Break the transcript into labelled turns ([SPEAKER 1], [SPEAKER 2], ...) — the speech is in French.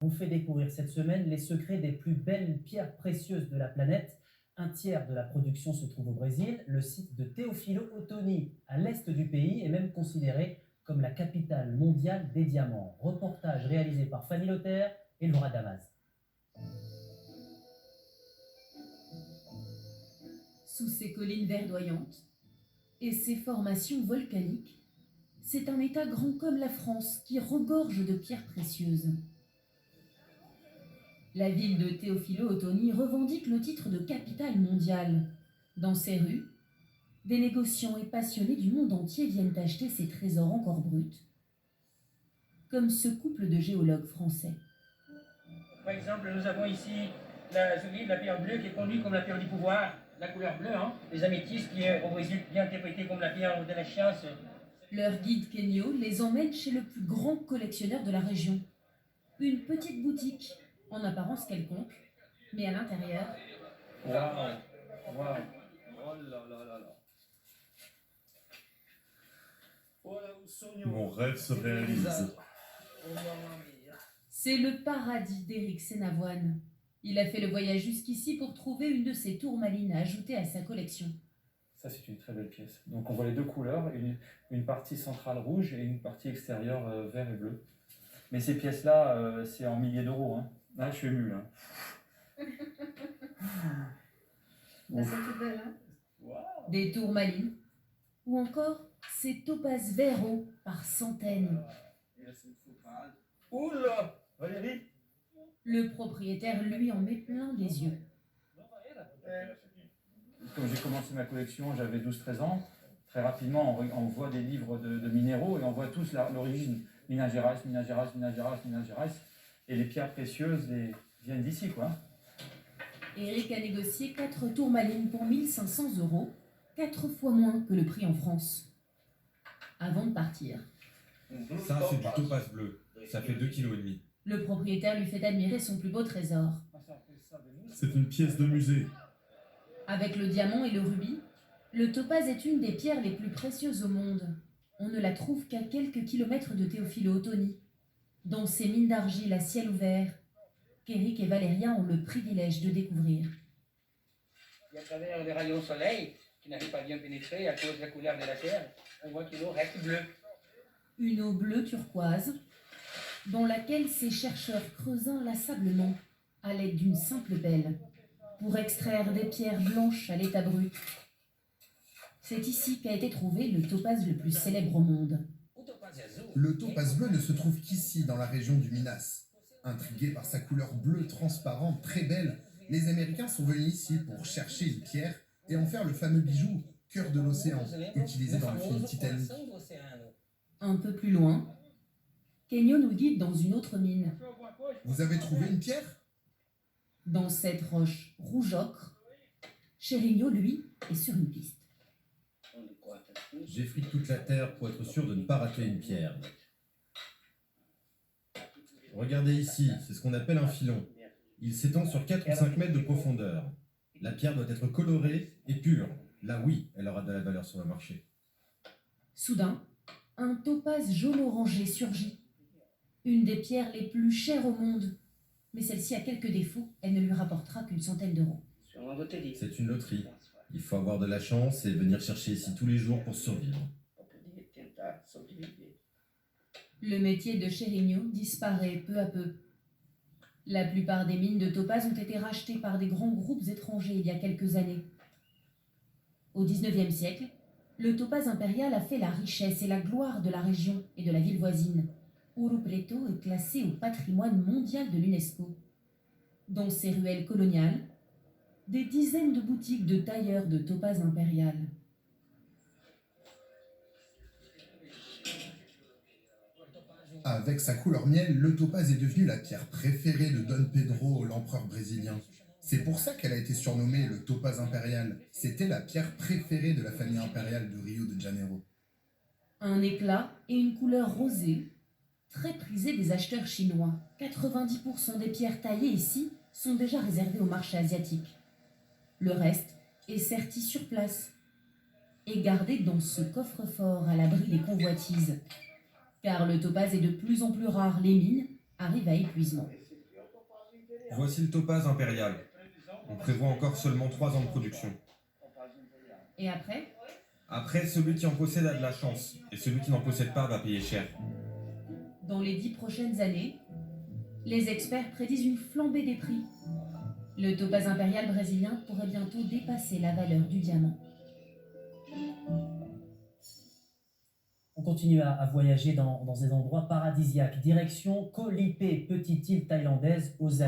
[SPEAKER 1] Vous fait découvrir cette semaine les secrets des plus belles pierres précieuses de la planète. Un tiers de la production se trouve au Brésil. Le site de Teofilo Otoni, à l'est du pays, est même considéré comme la capitale mondiale des diamants. Reportage réalisé par Fanny Lothaire et Laura Damas.
[SPEAKER 2] Sous ces collines verdoyantes et ces formations volcaniques, c'est un État grand comme la France qui regorge de pierres précieuses. La ville de Teofilo Otoni revendique le titre de capitale mondiale. Dans ses rues, des négociants et passionnés du monde entier viennent acheter ces trésors encore bruts, comme ce couple de géologues français.
[SPEAKER 3] Par exemple, nous avons ici la pierre bleue qui est connue comme la pierre du pouvoir, la couleur bleue, hein, les améthystes qui est au Brésil bien interprétée comme la pierre de la science.
[SPEAKER 2] Leur guide Kenyo les emmène chez le plus grand collectionneur de la région. Une petite boutique, en apparence quelconque, mais à l'intérieur...
[SPEAKER 3] Waouh, waouh, oh là là là là.
[SPEAKER 4] Mon rêve se réalise.
[SPEAKER 2] C'est le paradis d'Éric Sénavoine. Il a fait le voyage jusqu'ici pour trouver une de ces tourmalines à ajouter à sa collection.
[SPEAKER 5] Ça, c'est une très belle pièce. Donc, on voit les deux couleurs, une partie centrale rouge et une partie extérieure vert et bleu. Mais ces pièces-là, c'est en milliers d'euros. Hein. Là, je suis ému. Hein.
[SPEAKER 2] C'est belle, hein. Wow. Des tourmalines. Ou encore ces topazes verts par centaines.
[SPEAKER 3] Oula, Valérie.
[SPEAKER 2] Le propriétaire, lui, en met plein les yeux.
[SPEAKER 5] Quand j'ai commencé ma collection, j'avais 12-13 ans. Très rapidement, on voit des livres de minéraux et on voit tous l'origine. Minas Gerais. Et les pierres précieuses viennent d'ici, quoi.
[SPEAKER 2] Éric a négocié 4 tourmalines pour 1 500 €, 4 fois moins que le prix en France. Avant de partir.
[SPEAKER 4] Ça, c'est du topaz bleu. Ça fait 2,5 kg.
[SPEAKER 2] Le propriétaire lui fait admirer son plus beau trésor.
[SPEAKER 4] C'est une pièce de musée.
[SPEAKER 2] Avec le diamant et le rubis, le topaz est une des pierres les plus précieuses au monde. On ne la trouve qu'à quelques kilomètres de Teofilo Otoni, dans ces mines d'argile à ciel ouvert qu'Éric et Valéria ont le privilège de découvrir.
[SPEAKER 3] Et à travers les rayons soleil, qui n'arrivent pas bien pénétrer à cause de la couleur de la terre, on voit que l'eau reste bleue.
[SPEAKER 2] Une eau bleue turquoise, dans laquelle ces chercheurs creusent inlassablement, à l'aide d'une simple pelle, pour extraire des pierres blanches à l'état brut. C'est ici qu'a été trouvé le topaz le plus célèbre au monde.
[SPEAKER 6] Le topaz bleu ne se trouve qu'ici, dans la région du Minas. Intrigués par sa couleur bleue transparente très belle, les Américains sont venus ici pour chercher une pierre et en faire le fameux bijou cœur de l'océan, utilisé dans le film Titanic.
[SPEAKER 2] Un peu plus loin, Kenyo nous guide dans une autre mine.
[SPEAKER 6] Vous avez trouvé une pierre ?
[SPEAKER 2] Dans cette roche rouge ocre, Chérigno, lui, est sur une piste.
[SPEAKER 7] J'effrite toute la terre pour être sûr de ne pas rater une pierre. Regardez ici, c'est ce qu'on appelle un filon. Il s'étend sur 4 ou 5 mètres de profondeur. La pierre doit être colorée et pure. Là, oui, elle aura de la valeur sur le marché.
[SPEAKER 2] Soudain, un topaz jaune-orangé surgit. Une des pierres les plus chères au monde. Mais celle-ci a quelques défauts, elle ne lui rapportera qu'une centaine d'euros.
[SPEAKER 7] C'est une loterie. Il faut avoir de la chance et venir chercher ici tous les jours pour survivre.
[SPEAKER 2] Le métier de Chérigno disparaît peu à peu. La plupart des mines de topaz ont été rachetées par des grands groupes étrangers il y a quelques années. Au XIXe siècle, le topaz impérial a fait la richesse et la gloire de la région et de la ville voisine. Ouro Preto est classé au patrimoine mondial de l'UNESCO. Dans ses ruelles coloniales, des dizaines de boutiques de tailleurs de topaz impérial.
[SPEAKER 6] Avec sa couleur miel, le topaz est devenu la pierre préférée de Dom Pedro, l'empereur brésilien. C'est pour ça qu'elle a été surnommée le topaz impérial. C'était la pierre préférée de la famille impériale de Rio de Janeiro.
[SPEAKER 2] Un éclat et une couleur rosée, très prisée des acheteurs chinois. 90% des pierres taillées ici sont déjà réservées au marché asiatique. Le reste est serti sur place et gardé dans ce coffre-fort à l'abri des convoitises. Car le topaz est de plus en plus rare, les mines arrivent à épuisement.
[SPEAKER 4] Voici le topaz impérial. On prévoit encore seulement 3 ans de production.
[SPEAKER 2] Et après?
[SPEAKER 4] Après, celui qui en possède a de la chance, et celui qui n'en possède pas va payer cher.
[SPEAKER 2] Dans les 10 prochaines années, les experts prédisent une flambée des prix. Le topaz impérial brésilien pourrait bientôt dépasser la valeur du diamant.
[SPEAKER 1] On continue à voyager dans des endroits paradisiaques. Direction Koh Lipe, petite île thaïlandaise aux